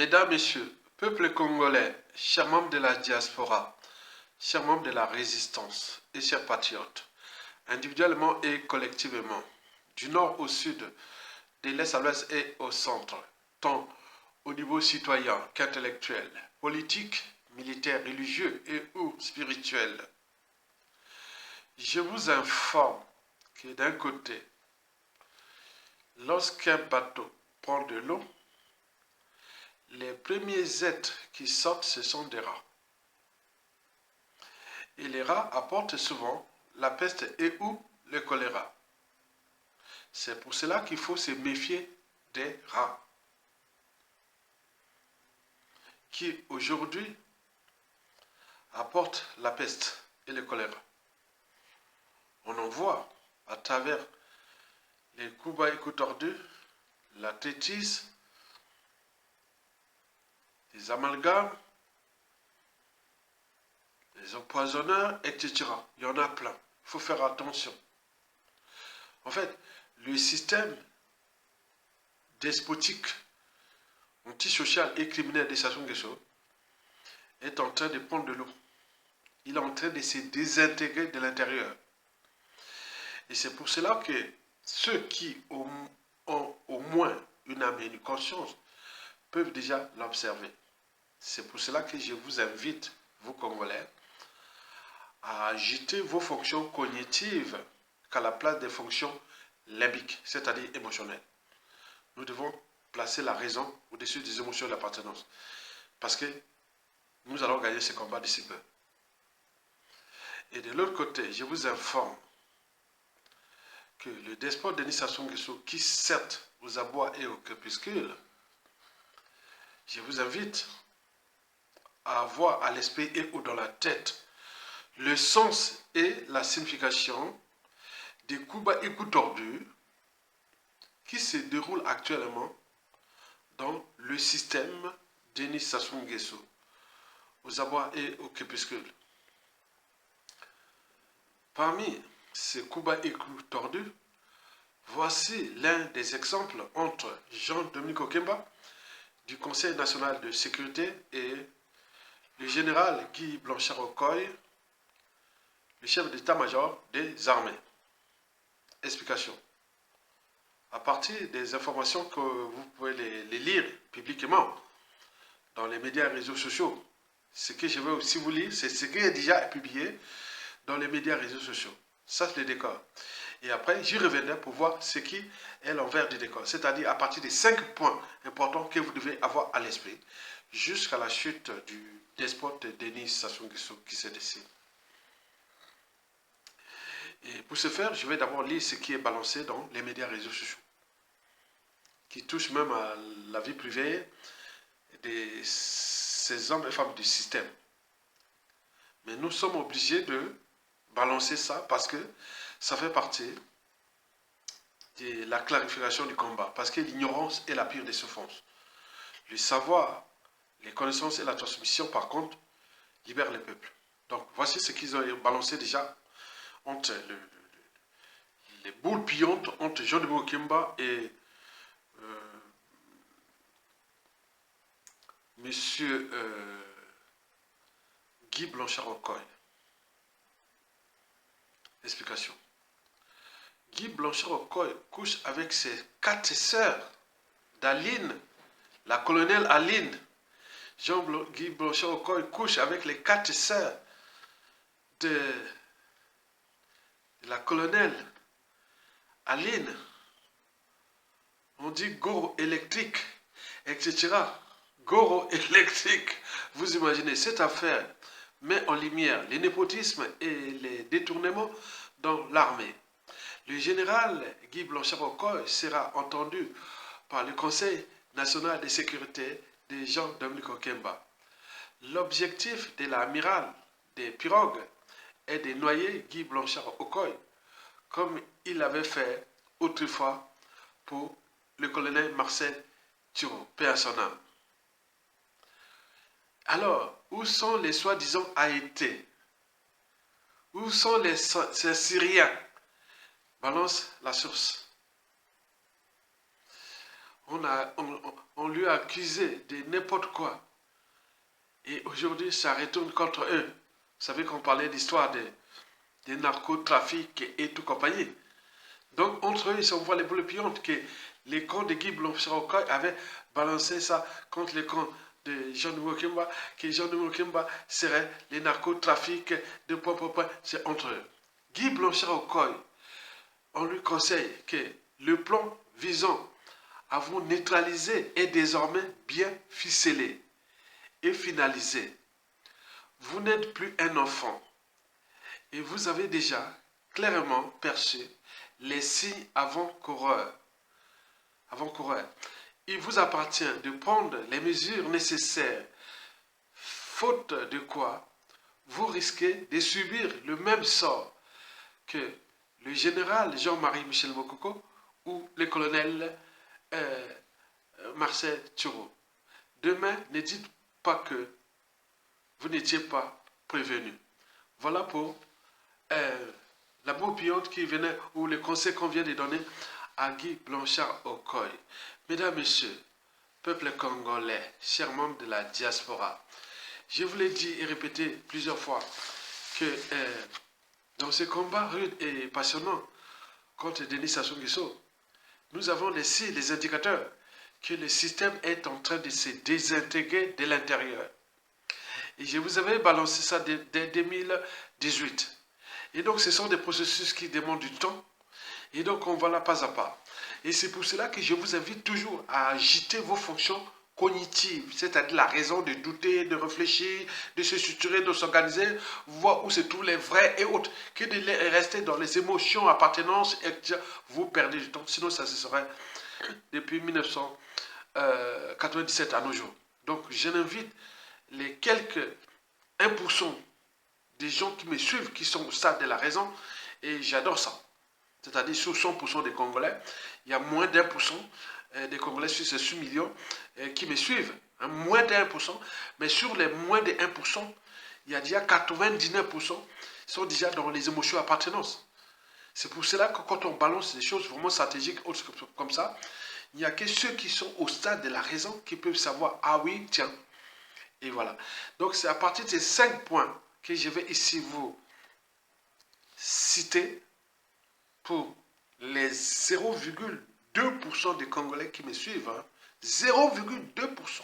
Mesdames, Messieurs, peuple congolais, chers membres de la diaspora, chers membres de la résistance et chers patriotes, individuellement et collectivement, du nord au sud, de l'est à l'ouest et au centre, tant au niveau citoyen qu'intellectuel, politique, militaire, religieux et ou spirituel. Je vous informe que d'un côté, lorsqu'un bateau prend de l'eau, les premiers êtres qui sortent, ce sont des rats. Et les rats apportent souvent la peste et ou le choléra. C'est pour cela qu'il faut se méfier des rats, qui aujourd'hui apportent la peste et le choléra. On en voit à travers les coups bas et coups tordus, la tétise, les amalgames, les empoisonneurs, etc. Il y en a plein. Il faut faire attention. En fait, le système despotique, antisocial et criminel de Sassou Nguesso est en train de prendre de l'eau. Il est en train de se désintégrer de l'intérieur. Et c'est pour cela que ceux qui ont au moins une âme et une conscience peuvent déjà l'observer. C'est pour cela que je vous invite, vous Congolais, à agiter vos fonctions cognitives qu'à la place des fonctions limbiques, c'est-à-dire émotionnelles. Nous devons placer la raison au-dessus des émotions de l'appartenance. Parce que nous allons gagner ce combat d'ici peu. Et de l'autre côté, je vous informe que le despote Denis Sassou Nguesso, qui certes aux abois et au crépuscule, je vous invite à avoir à l'esprit et ou dans la tête le sens et la signification des coups bas et coups tordus qui se déroulent actuellement dans le système Denis Sassou Nguesso, aux abois et au crépuscule. Parmi ces coups bas et coups tordus, voici l'un des exemples entre Jean-Dominique Okemba du Conseil national de sécurité et le général Guy Blanchard-Okoye, le chef d'état-major des armées. Explication. À partir des informations que vous pouvez les lire publiquement dans les médias et réseaux sociaux, ce que je veux aussi vous lire, c'est ce qui est déjà publié dans les médias et réseaux sociaux. Ça, c'est le décor. Et après, j'y reviendrai pour voir ce qui est l'envers du décor. C'est-à-dire à partir des 5 points importants que vous devez avoir à l'esprit jusqu'à la chute du despote Denis Sassou Nguesso qui se décide. Et pour ce faire, je vais d'abord lire ce qui est balancé dans les médias et réseaux sociaux, qui touche même à la vie privée de ces hommes et femmes du système. Mais nous sommes obligés de balancer ça parce que ça fait partie de la clarification du combat. Parce que l'ignorance est la pire des souffrances. Le savoir, les connaissances et la transmission, par contre, libèrent les peuples. Donc, voici ce qu'ils ont balancé déjà entre les boules pillantes entre Jean-Dominique Okemba et Monsieur Guy Blanchard-Okoye. Explication. Guy Blanchard-Okoye couche avec ses 4 sœurs d'Aline, la colonelle Aline. Jean-Guy Blanchard-Okoye couche avec les 4 sœurs de la colonelle Aline. On dit Goro électrique, etc. Goro électrique. Vous imaginez, cette affaire met en lumière les népotismes et les détournements dans l'armée. Le général Guy Blanchard-Okoye sera entendu par le Conseil national de sécurité de Jean-Dominique Okemba. L'objectif de l'amiral des pirogues est de noyer Guy Blanchard-Okoye, comme il l'avait fait autrefois pour le colonel Marcel Thibault, paix à son âme. Alors, où sont les soi-disant Haïtés? Où sont ces Syriens? Balance la source. On on lui a accusé de n'importe quoi. Et aujourd'hui, ça retourne contre eux. Vous savez qu'on parlait d'histoire des narcotrafics et tout compagnie. Donc, entre eux, ils s'envoient les boules pillantes que les camps de Guy Blanchard avaient balancé ça contre les camps de Jean-Nouveau Kimba, que Jean-Nouveau Kimba serait les narcotrafics de point, c'est entre eux. Guy Blanchard-Okoye, on lui conseille que le plan visant à vous neutraliser est désormais bien ficelé et finalisé. Vous n'êtes plus un enfant et vous avez déjà clairement perçu les signes avant-coureurs. Il vous appartient de prendre les mesures nécessaires, faute de quoi vous risquez de subir le même sort que le général Jean-Marie Michel Mokoko ou le colonel Marcel Thureau. Demain, ne dites pas que vous n'étiez pas prévenu. Voilà pour la boue pillante qui venait, ou le conseil qu'on vient de donner à Guy Blanchard-Okoye. Mesdames, Messieurs, peuple congolais, chers membres de la diaspora, je vous l'ai dit et répété plusieurs fois que dans ce combat rude et passionnant contre Denis Sassou Nguesso, nous avons les indicateurs que le système est en train de se désintégrer de l'intérieur. Et je vous avais balancé ça dès 2018. Et donc, ce sont des processus qui demandent du temps. Et donc, on va là pas à pas. Et c'est pour cela que je vous invite toujours à agiter vos fonctions cognitives, c'est-à-dire la raison de douter, de réfléchir, de se structurer, de s'organiser, voir où se trouvent les vrais et autres, que de rester dans les émotions, appartenances, et vous perdez du temps. Sinon, ça se serait depuis 1997 à nos jours. Donc, je l'invite les quelques 1% des gens qui me suivent, qui sont au stade de la raison, et j'adore ça. C'est-à-dire sur 100% des Congolais, il y a moins d'1% des Congolais sur ces 6 millions qui me suivent. Hein, moins d'1%, mais sur les moins de 1%, il y a déjà 99% qui sont déjà dans les émotions appartenance. C'est pour cela que quand on balance des choses vraiment stratégiques comme ça, il n'y a que ceux qui sont au stade de la raison qui peuvent savoir, ah oui, tiens. Et voilà. Donc c'est à partir de ces 5 points que je vais ici vous citer pour les 0,2% des Congolais qui me suivent. Hein. 0,2%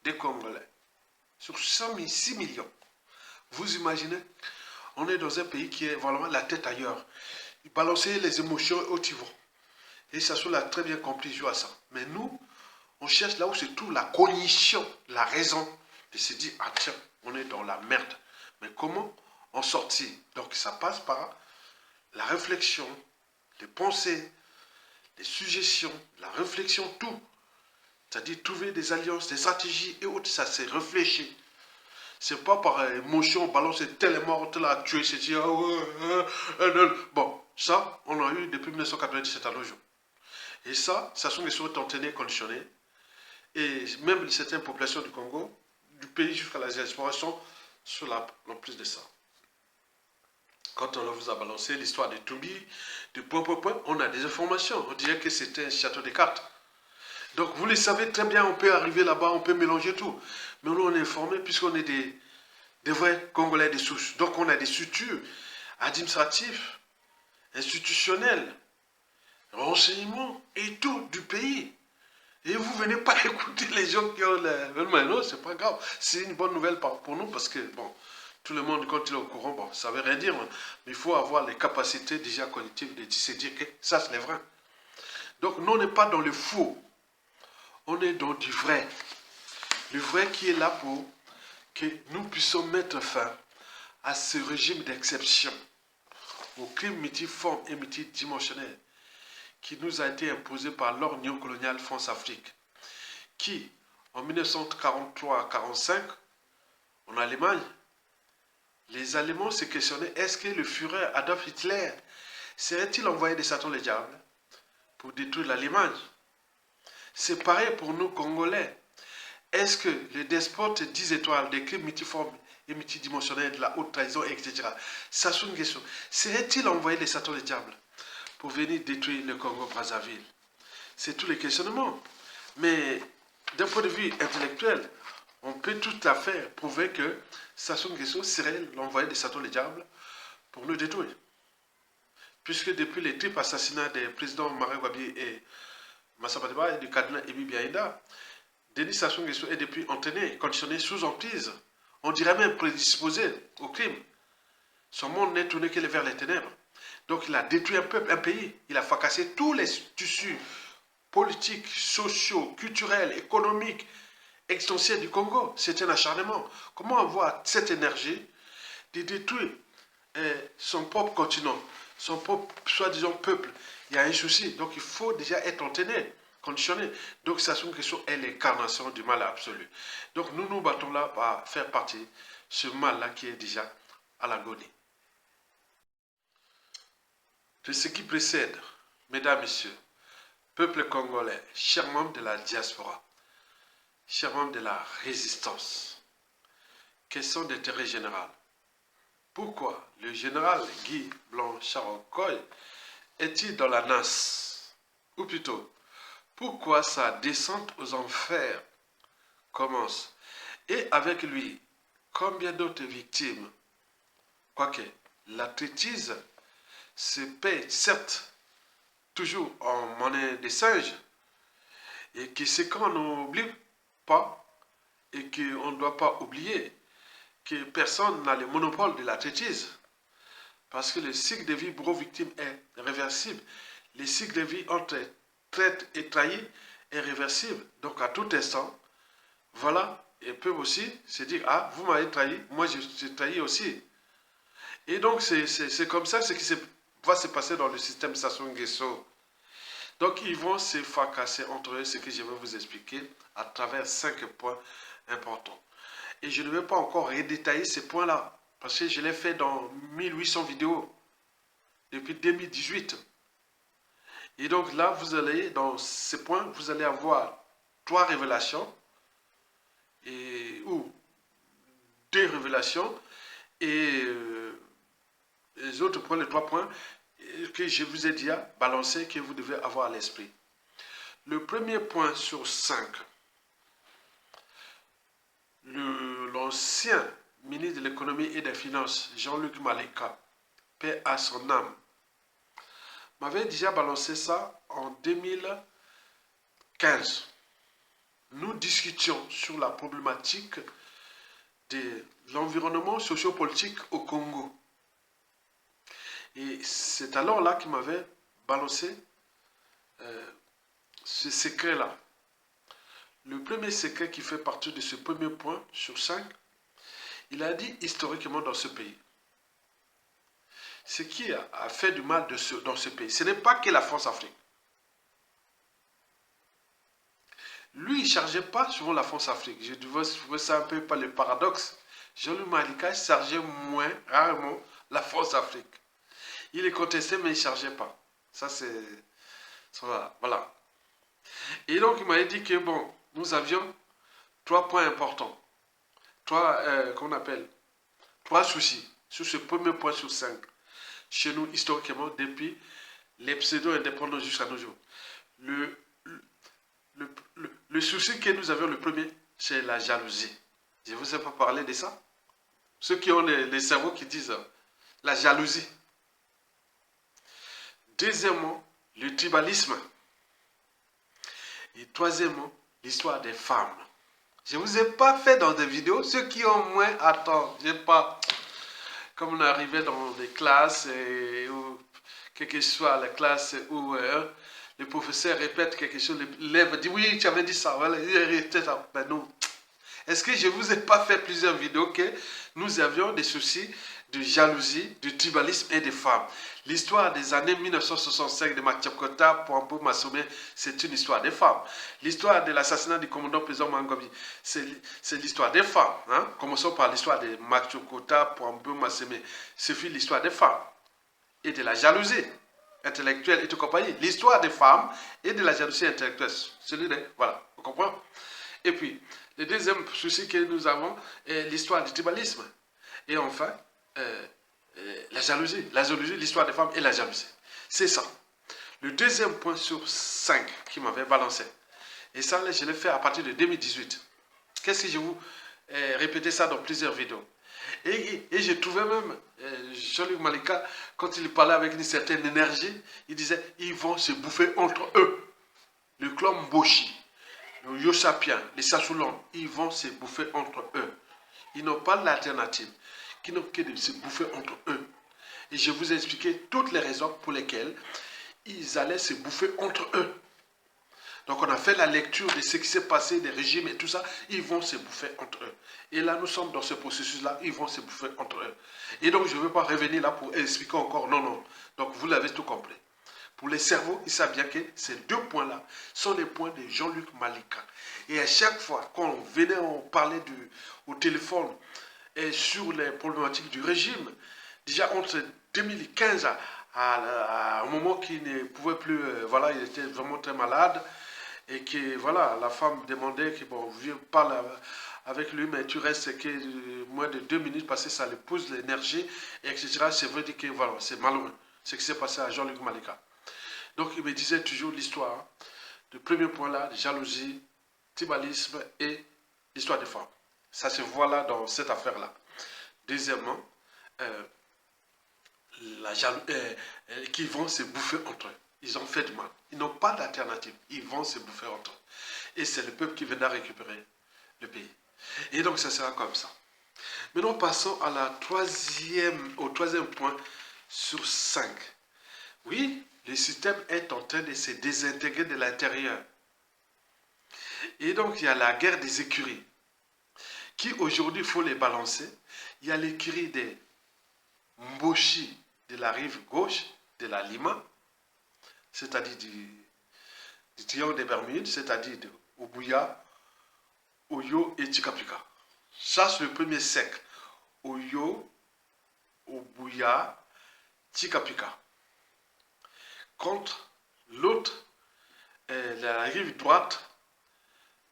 des Congolais sur 6 millions. Vous imaginez, on est dans un pays qui est vraiment la tête ailleurs. Balancer les émotions au tivon. Et ça l'a très bien compris, joue à ça. Mais nous, on cherche là où se trouve la cognition, la raison de se dire, ah tiens, on est dans la merde. Mais comment en sortir? Donc ça passe par la réflexion, les pensées, les suggestions, la réflexion, tout. C'est-à-dire trouver des alliances, des stratégies et autres, ça c'est réfléchi. C'est pas par émotion, balancer tel est mort, tel a tué, c'est dire, bon, ça, on a eu depuis 1997 à nos jours. Et ça sont des choses entraînées, conditionnées. Et même certaines populations du Congo, du pays jusqu'à la diaspora, sont sur en plus de ça. Quand on vous a balancé l'histoire de Tumbi, de point, on a des informations. On dirait que c'était un château de cartes. Donc vous le savez très bien, on peut arriver là-bas, on peut mélanger tout. Mais nous, on est informés puisqu'on est des vrais Congolais de souche. Donc on a des structures administratives, institutionnelles, renseignements et tout du pays. Et vous venez pas écouter les gens qui ont mais non, c'est pas grave. C'est une bonne nouvelle pour nous parce que, bon, tout le monde, quand il est au courant, bon, ça veut rien dire. Mais il faut avoir les capacités déjà cognitives de se dire que ça, c'est vrai. Donc, nous, on n'est pas dans le faux. On est dans du vrai. Le vrai qui est là pour que nous puissions mettre fin à ce régime d'exception, au crime multiforme et multidimensionnel qui nous a été imposé par l'Union coloniale France-Afrique, qui, en 1943-45, en Allemagne, les Allemands se questionnaient, est-ce que le Führer Adolf Hitler serait-il envoyé de Satan le diable pour détruire l'Allemagne? C'est pareil pour nous, Congolais. Est-ce que les despotes 10 étoiles, des crimes multiformes et multidimensionnels, de la haute trahison, etc., Sassou Nguesso, serait-il envoyé de Satan le diable pour venir détruire le Congo-Brazzaville? C'est tous les questionnements. Mais d'un point de vue intellectuel, on peut tout à fait prouver que Sassou Nguesso serait l'envoyé de Satan le diable pour nous détruire. Puisque depuis les triples assassinats des présidents Maré Wabi et Massa Badeba et du cardinal Ebi Biaïda, Denis Sassou Nguesso est depuis entraîné, conditionné sous emprise. On dirait même prédisposé au crime. Son monde n'est tourné que vers les ténèbres. Donc il a détruit un peuple, un pays. Il a fracassé tous les tissus politiques, sociaux, culturels, économiques, extensionnels du Congo. C'est un acharnement. Comment avoir cette énergie de détruire son propre continent, son propre, soi-disant, peuple? Il y a un souci. Donc il faut déjà être entraîné, conditionné. Donc Sassou Nguesso est l'incarnation du mal absolu. Donc nous nous battons là pour faire partie de ce mal-là qui est déjà à l'agonie. De ce qui précède, mesdames, messieurs, peuple congolais, chers membres de la diaspora, chers membres de la résistance, question d'intérêt général. Pourquoi le général Guy Blanchard-Okoye est-il dans la nasse? Ou plutôt, pourquoi sa descente aux enfers commence? Et avec lui, combien d'autres victimes? Quoique la traîtrise se paie, certes, toujours en monnaie de singe, et que ce qu'on n'oublie pas, et qu'on ne doit pas oublier, que personne n'a le monopole de la traîtrise, parce que le cycle de vie bourreau-victime est réversible. Le cycle de vie entre traite et trahi est réversible. Donc à tout instant, voilà, ils peuvent aussi se dire, ah, vous m'avez trahi, moi je trahi aussi. Et donc c'est comme ça ce qui va se passer dans le système Sassou Nguesso. Donc ils vont se fracasser entre eux, ce que je vais vous expliquer à travers 5 points importants. Et je ne vais pas encore redétailler ces points-là, parce que je l'ai fait dans 1800 vidéos depuis 2018. Et donc là, vous allez, dans ces points, vous allez avoir 3 révélations, ou 2 révélations, et les autres points, les 3 points que je vous ai déjà balancés, que vous devez avoir à l'esprit. Le premier point sur 5, l'ancien ministre de l'économie et des finances, Jean-Luc Maleka, paix à son âme, m'avait déjà balancé ça en 2015. Nous discutions sur la problématique de l'environnement sociopolitique au Congo. Et c'est alors là qu'il m'avait balancé ce secret-là. Le premier secret qui fait partie de ce premier point sur 5, il a dit historiquement dans ce pays. Ce qui a fait du mal dans ce pays, ce n'est pas que la France-Afrique. Lui, il ne chargeait pas souvent la France-Afrique. Je vois ça un peu par le paradoxe. Jean-Luc Malika chargeait moins, rarement, la France-Afrique. Il est contesté, mais il ne chargeait pas. Ça, c'est... Voilà. Et donc, il m'a dit que, bon, nous avions 3 points importants. 3 soucis sur ce premier point sur 5. Chez nous, historiquement, depuis les pseudo-indépendants jusqu'à nos jours. Le souci que nous avions, le premier, c'est la jalousie. Je ne vous ai pas parlé de ça. Ceux qui ont les cerveaux qui disent la jalousie. Deuxièmement, le tribalisme. Et troisièmement, l'histoire des femmes. Je ne vous ai pas fait dans des vidéos. Ceux qui ont moins, attends, j'ai pas... Comme on arrivait dans des classes, ou quelle que soit la classe où le professeur répète quelque chose, l'élève dit oui, tu avais dit ça, voilà, ben non. Est-ce que je ne vous ai pas fait plusieurs vidéos que nous avions des soucis de jalousie, de tribalisme et des femmes? L'histoire des années 1965 de Mathiakota, Pouambou, Massomé, c'est une histoire des femmes. L'histoire de l'assassinat du commandant président Mangobi, c'est l'histoire des femmes. Hein? Commençons par l'histoire de Mathiakota, Pouambou, Massomé. Ce fut l'histoire des femmes et de la jalousie intellectuelle et tout compagnie. L'histoire des femmes et de la jalousie intellectuelle. Voilà, vous comprenez? Et puis, le deuxième souci que nous avons est l'histoire du tribalisme. Et enfin, la jalousie, l'histoire des femmes et la jalousie. C'est ça. Le deuxième point sur 5 qui m'avait balancé. Et ça, je l'ai fait à partir de 2018. Qu'est-ce que je vous répétais ça dans plusieurs vidéos. Et j'ai trouvé même Jean-Luc Malika, quand il parlait avec une certaine énergie, il disait, ils vont se bouffer entre eux. Le clan Mboshi, le Yosapien, les Sassoulons, ils vont se bouffer entre eux. Ils n'ont pas d'alternative, qui n'ont que de se bouffer entre eux. Et je vous ai expliqué toutes les raisons pour lesquelles ils allaient se bouffer entre eux. Donc on a fait la lecture de ce qui s'est passé, des régimes et tout ça. Ils vont se bouffer entre eux. Et là, nous sommes dans ce processus-là. Ils vont se bouffer entre eux. Et donc, je ne veux pas revenir là pour expliquer encore. Non, non. Donc, vous l'avez tout compris. Pour les cerveaux, ils savent bien que ces deux points-là sont les points de Jean-Luc Malika. Et à chaque fois qu'on venait, on parlait au téléphone et sur les problématiques du régime, déjà entre 2015 à un moment qu'il ne pouvait plus, voilà, il était vraiment très malade. Et que voilà, la femme demandait que bon, je parle avec lui, mais tu restes que moins de 2 minutes parce que ça lui pousse l'énergie, etc. C'est vrai que voilà, c'est malheureux ce qui s'est passé à Jean-Luc Malika. Donc il me disait toujours l'histoire, le premier point là, jalousie, tribalisme et l'histoire des femmes. Ça se voit là dans cette affaire-là. Deuxièmement, qui vont se bouffer entre eux. Ils ont fait du mal. Ils n'ont pas d'alternative. Ils vont se bouffer entre eux. Et c'est le peuple qui viendra récupérer le pays. Et donc, ça sera comme ça. Maintenant, passons à au troisième point sur 5. Oui, le système est en train de se désintégrer de l'intérieur. Et donc, il y a la guerre des écuries, qui aujourd'hui, il faut les balancer. Il y a l'écurie des Mboshi de la rive gauche, de la Lima, c'est-à-dire du triangle des Bermudes, c'est-à-dire de Obuya, Oyo et Tikapika. Ça, c'est le premier cercle. Oyo, Obuya, Tikapika. Contre l'autre, la rive droite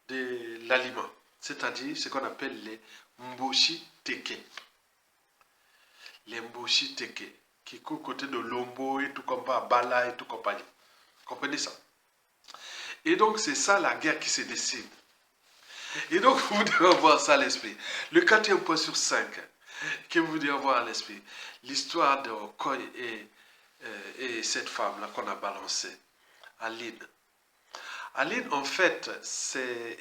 de la Lima, c'est-à-dire ce qu'on appelle les Mboshi Teke. Les Mboshi Teke, qui courent côté de Lombo et tout comme ça, Bala et tout compagnie. Comprenez ça? Et donc, c'est ça la guerre qui se décide. Et donc, vous devez avoir ça à l'esprit. Le quatrième point sur 5 que vous devez avoir à l'esprit, l'histoire de Okoye et cette femme-là qu'on a balancée, Aline. Aline, en fait,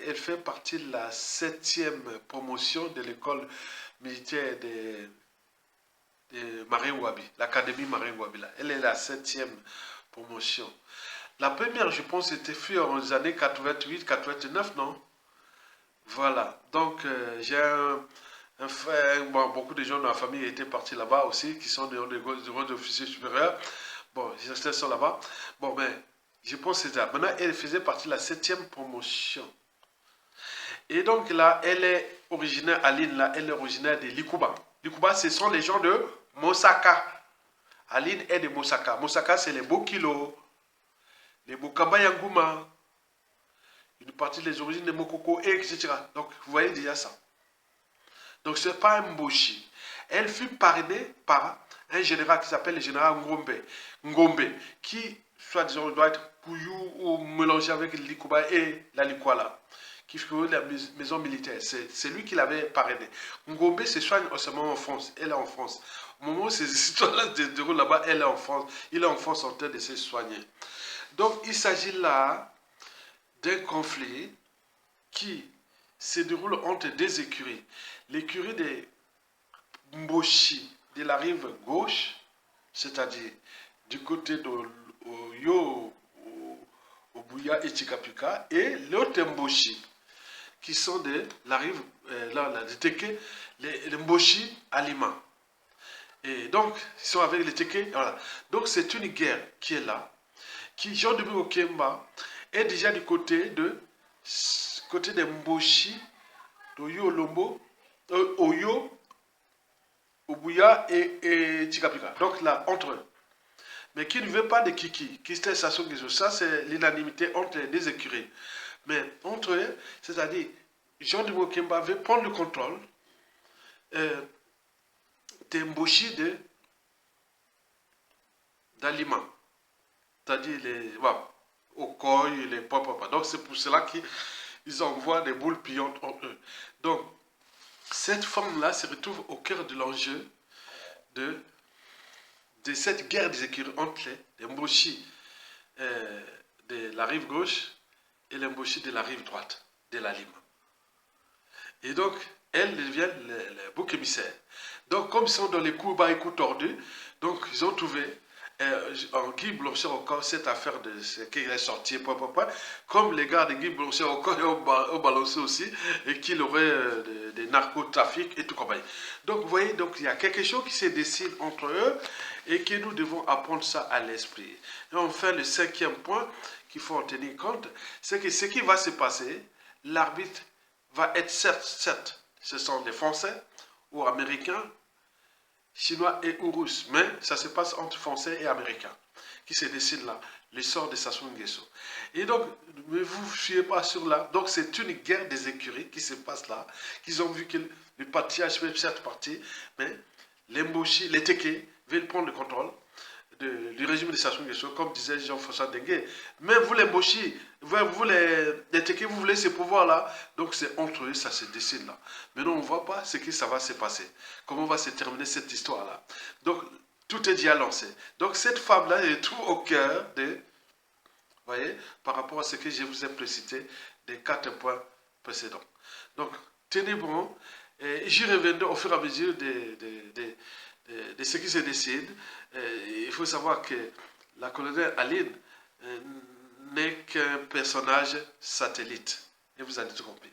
elle fait partie de la 7e promotion de l'école militaire de Marine Wabi, l'académie Marine Wabi. Elle est la 7e promotion. La première, je pense, c'était fait en les années 88, 89, non? Voilà. Donc, j'ai un frère, bon, beaucoup de gens dans la famille étaient partis là-bas aussi, qui sont des rangs d'officiers supérieurs. Bon, certains sont là-bas. Bon, mais je pense que c'est ça. Maintenant, elle faisait partie de la 7e promotion. Et donc là, elle est originaire, Aline, là, elle est originaire de Likuba. Likuba, ce sont les gens de Mosaka. Aline est de Mosaka. Mosaka, c'est les Bokilo, les Bokambayanguma, une partie des origines de Mokoko, etc. Donc, vous voyez déjà ça. Donc, ce n'est pas un Mboshi. Elle fut parrainée par un général qui s'appelle le général Ngombe, qui, soi-disant, doit être Kouyou ou mélangé avec l'Ikuba et la Likwala, qui fait la maison militaire. C'est lui qui l'avait parrainé. Ngombe se soigne en ce moment en France. Elle est en France. Au moment où ces histoires-là se déroulent là-bas, elle est en France. Il est en France en train de se soigner. Donc, il s'agit là d'un conflit qui se déroule entre deux écuries. L'écurie des Mboshi de la rive gauche, c'est-à-dire du côté de Oyo, Obuya et Tikapika, et l'autre Mboshi, qui sont de la rive, de Teke, les Mboshi à Lima. Et donc, ils sont avec les Teke, voilà. Donc, c'est une guerre qui est là, qui, Jean de Okemba, est déjà du côté des Mboshi, d'Oyo Lombo, Oyo, Obuya et Tikapika. Donc là, entre eux. Mais qui ne veut pas de Kiki, Kistel Sassou Nguesso, ça c'est l'unanimité entre les deux écuries. Mais entre eux, c'est-à-dire, Jean de Mokemba veut prendre le contrôle des Mboshi d'Alima. C'est-à-dire les Okoye, les papa. Donc c'est pour cela qu'ils envoient des boules pillantes en eux. Donc cette femme-là se retrouve au cœur de l'enjeu de cette guerre des écuries entre les Mboshi de la rive gauche et les Mboshi de la rive droite de la Lime. Et donc, elle devient le bouc émissaire. Donc, comme ils sont dans les coups bas et coups tordus, donc ils ont trouvé en Guy Blanchet encore cette affaire de ce qui est sorti, comme les gars de Guy Blanchet encore ont balancé aussi, et qu'il aurait des narcotrafics et tout comme ça. Donc, vous voyez, donc, il y a quelque chose qui se dessine entre eux et que nous devons apprendre ça à l'esprit. Et enfin, le cinquième point qu'il faut en tenir compte, c'est que ce qui va se passer, l'arbitre va être certes, ce sont des Français ou Américains, Chinois et ou Russes, mais ça se passe entre Français et Américains qui se décident là, le sort de Sassou Nguesso. Et donc, ne vous fiez pas sur là. Donc, c'est une guerre des écuries qui se passe là, qu'ils ont vu que le parti a fait cette partie, mais les Mboshi, les Teke veulent prendre le contrôle du régime de Sassou Nguesso, comme disait Jean-François Dengue. Mais vous les Mboshi, vous les Teke, vous voulez ce pouvoir-là. Donc c'est entre eux, ça se décide là. Mais non, on ne voit pas ce que ça va se passer. Comment va se terminer cette histoire-là. Donc tout est déjà lancé. Donc cette femme-là est tout au cœur de, vous voyez, par rapport à ce que je vous ai précité des 4 points précédents. Donc tenez bon, et j'y reviendrai au fur et à mesure de ce qui se décide. Il faut savoir que la colonelle Aline n'est qu'un personnage satellite. Et vous avez tout compris.